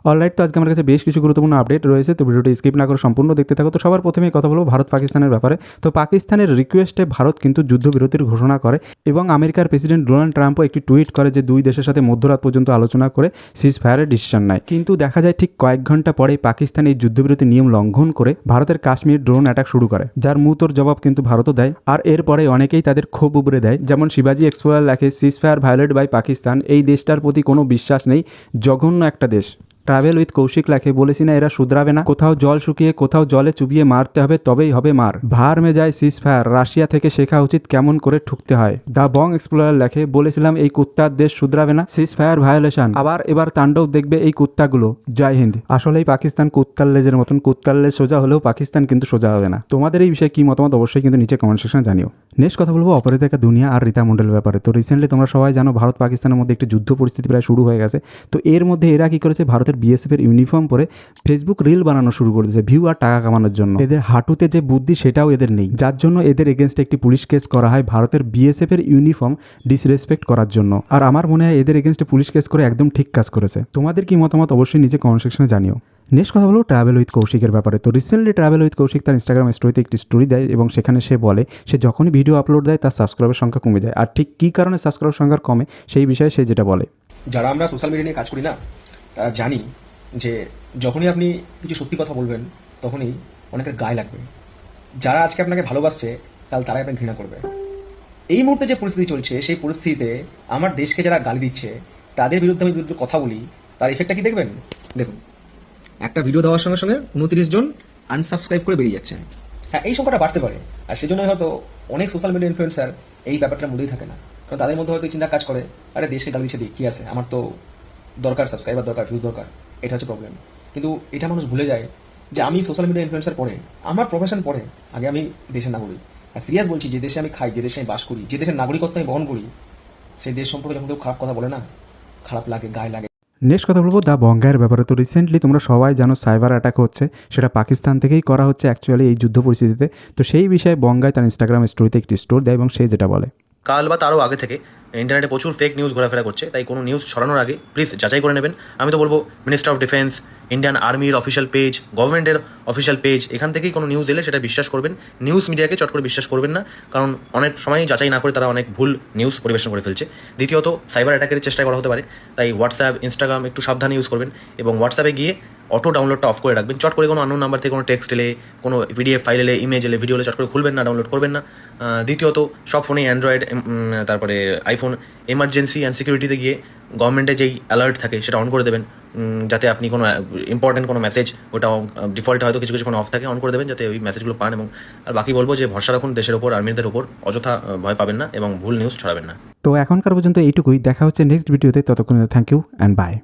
Alright, তো আজকে আমার কাছে বেশ কিছু গুরুত্বপূর্ণ আপডেট রয়েছে, তো ভিডিওটি স্কিপ না করে সম্পূর্ণ দেখতে থাকো। তো সবার প্রথমেই কথা বলবো ভারত পাকিস্তানের ব্যাপারে। তো পাকিস্তানের রিকোয়েস্টে ভারত কিন্তু যুদ্ধবিরতির ঘোষণা করে এবং আমেরিকার প্রেসিডেন্ট ডোনাল্ড ট্রাম্পও একটি টুইট করে যে দুই দেশের সাথে মধ্যরাত পর্যন্ত আলোচনা করে সিজ ফায়ারের ডিসিশন নেয়। কিন্তু দেখা যায় ঠিক কয়েক ঘন্টা পরেই পাকিস্তান এই যুদ্ধবিরতির নিয়ম লঙ্ঘন করে ভারতের কাশ্মীর ড্রোন অ্যাটাক শুরু করে, যার মুতোর জবাব কিন্তু ভারতও দেয়। আর এরপরে অনেকেই তাদের ক্ষোভ উবরে দেয়, যেমন শিবাজি এক্সপ্লোরার লেখে ceasefire violate by Pakistan, এই দেশটার প্রতি কোনো বিশ্বাস নেই, জঘন্য একটা দেশ। ট্রাভেল উইথ কৌশিক লেখে, বলেছি না এরা শুধরাবে না, কোথাও জল শুকিয়ে কোথাও জলে চুবিয়ে মারতে হবে, তবেই হবে মার, ভার মে যায় সিজ ফায়ার, রাশিয়া থেকে শেখা উচিত কেমন করে ঠুকতে হয়। দ্য বং এক্সপ্লোরার লেখে, বলেছিলাম এই কুত্তার দেশ শুধরাবে না, সিজ ফায়ার ভায়োলেশন, আবার এবার তাণ্ডব দেখবে এই কুত্তাগুলো, জয় হিন্দ। আসলেই পাকিস্তান কুত্তার লেজের মতন, কুত্তার লেজ সোজা হলেও পাকিস্তান কিন্তু সোজা হবে না। তোমাদের এই বিষয়ে কি মতামত অবশ্যই কিন্তু নিচে কমেন্ট সেকশনে জানিও। নেক্সট কথা বলবো অপরাজিতা দুনিয়া আর রীতা মণ্ডলের ব্যাপারে। তো রিসেন্টলি তোমরা সবাই জানো ভারত পাকিস্তানের মধ্যে একটি যুদ্ধ পরিস্থিতি প্রায় শুরু হয়ে গেছে। তো এর মধ্যে এরা কি করেছে, ভারতের বিএসএফ এর ইউনিফর্ম পরে ফেসবুক রিল বানানো শুরু করে দিয়েছে ভিউ আর টাকা কামানোর জন্য। এদের হাঁটুতে যে বুদ্ধি সেটাও এদের নেই, যার জন্য এদের এগেনস্টে একটি পুলিশ কেস করা হয় ভারতের বিএসএফ এর ইউনিফর্ম ডিসরেসপেক্ট করার জন্য। আর আমার মনে হয় এদের এগেনস্টে পুলিশ কেস করে একদম ঠিক কাজ করেছে। তোমাদের কি মতামত অবশ্যই নিচে কমেন্ট সেকশনে জানিও। নেক্সট কথা বলবো ট্রাভেল উইথ কৌশিকের ব্যাপারে। তো রিসেন্টলি ট্রাভেল উইথ কৌশিক তার ইনস্টাগ্রাম স্টোরিতে একটি স্টোরি দেয় এবং সেখানে সে বলে সে যখনই ভিডিও আপলোড দেয় তার সাবস্ক্রাইবের সংখ্যা কমে যায়। আর ঠিক কী কারণে সাবস্ক্রাইবের সংখ্যা কমে সেই বিষয়ে সে যেটা বলে, যারা আমরা সোশ্যাল মিডিয়া নিয়ে কাজ করি না তারা জানি যে যখনই আপনি কিছু সত্যি কথা বলবেন তখনই অনেকের গায়ে লাগবে। যারা আজকে আপনাকে ভালোবাসছে কাল তারাই আপনাকে ঘৃণা করবে। এই মুহূর্তে যে পরিস্থিতি চলছে সেই পরিস্থিতিতে আমার দেশকে যারা গালি দিচ্ছে তাদের বিরুদ্ধে আমি যদি কথা বলি তার ইফেক্টটা কি দেখবেন। দেখুন, একটা ভিডিও দেওয়ার সঙ্গে সঙ্গে 29 জন আনসাবস্ক্রাইব করে বেরিয়ে যাচ্ছে। হ্যাঁ, এই সংখ্যাটা বাড়তে পারে, আর সেজন্যই হয়তো অনেক সোশ্যাল মিডিয়া ইনফ্লুয়েন্সার এই ব্যাপারটার মধ্যেই থাকে না, কারণ তাদের মধ্যে হয়তো চিন্তা কাজ করে আরে দেশকে গালি দিচ্ছে দিই কী আছে, আমার তো দরকার সাবস্ক্রাইবার দরকার, ভিউজ দরকার, এটা হচ্ছে প্রবলেম। কিন্তু এটা মানুষ ভুলে যায় যে আমি সোশ্যাল মিডিয়া ইনফ্লুয়েন্সার পরে আমার প্রফেশন পরে আগে আমি দেশের নাগরিক। আর সিরিয়াস বলছি, যে দেশে আমি খাই, যে দেশে আমি বাস করি, যে দেশের নাগরিকত্ব আমি বহন করি, সেই দেশ সম্পর্কে যখন কেউ খারাপ কথা বলে না, খারাপ লাগে, গায়ে লাগে। নেক্সট কথা বলবো দ্য বঙ্গায়ের ব্যাপারে। তো রিসেন্টলি তোমরা সবাই জানো সাইবার অ্যাটাক হচ্ছে, সেটা পাকিস্তান থেকেই করা হচ্ছে অ্যাকচুয়ালি এই যুদ্ধ পরিস্থিতিতে। তো সেই বিষয়ে বঙ্গায় তার ইনস্টাগ্রাম স্টোরিতে একটি স্টোর দেয় এবং সে যেটা বলে, কাল বা তারও আগে থেকে ইন্টারনেটে প্রচুর ফেক নিউজ ঘোরাফেরা করছে, তাই কোনো নিউজ ছড়ানোর আগে প্লিজ যাচাই করে নেবেন। আমি তো বলবো মিনিস্টার অফ ডিফেন্স, ইন্ডিয়ান আর্মির অফিসিয়াল পেজ, গভর্নমেন্টের অফিসিয়াল পেজ, এখান থেকেই কোনো নিউজ এলে সেটা বিশ্বাস করবেন। নিউজ মিডিয়াকে চট করে বিশ্বাস করবেন না, কারণ অনেক সময় যাচাই না করে তারা অনেক ভুল নিউজ পরিবেশন করে ফেলছে। দ্বিতীয়ত সাইবার অ্যাটাকের চেষ্টা করা হতে পারে, তাই হোয়াটসঅ্যাপ, ইনস্টাগ্রাম একটু সাবধানে ইউজ করবেন এবং হোয়াটসঅ্যাপে গিয়ে অটো ডাউনলোডটা অফ করে রাখবেন। চট করে কোনো আননোন নাম্বার থেকে কোনো টেক্সট এলে, কোনো পিডিএফ ফাইল এলে, ইমেজ এলে, ভিডিও এলে চট করে খুলবেন না, ডাউনলোড করবেন না। দ্বিতীয়ত সব ফোনে অ্যান্ড্রয়েড, তারপরে আইফোন এমার্জেন্সি অ্যান্ড সিকিউরিটিতে গিয়ে গভর্নমেন্টের যেই অ্যালার্ট থাকে সেটা অন করে দেবেন, যাতে আপনি কোনো ইম্পর্টেন্ট কোনো মেসেজ, ওটা ডিফল্টে হয়তো কিছু কিছু কোনো অফ থাকে, অন করে দেবেন যাতে ওই মেসেজগুলো পান। এবং আর বাকি বলবো যে ভরসা রাখুন দেশের ওপর, আর্মিদের ওপর, অযথা ভয় পাবেন না এবং ভুল নিউজ ছড়াবেন না। তো এখনকার পর্যন্ত এইটুকুই। দেখা হচ্ছে নেক্সট ভিডিওতে, ততক্ষণ থ্যাংক ইউ অ্যান্ড বাই।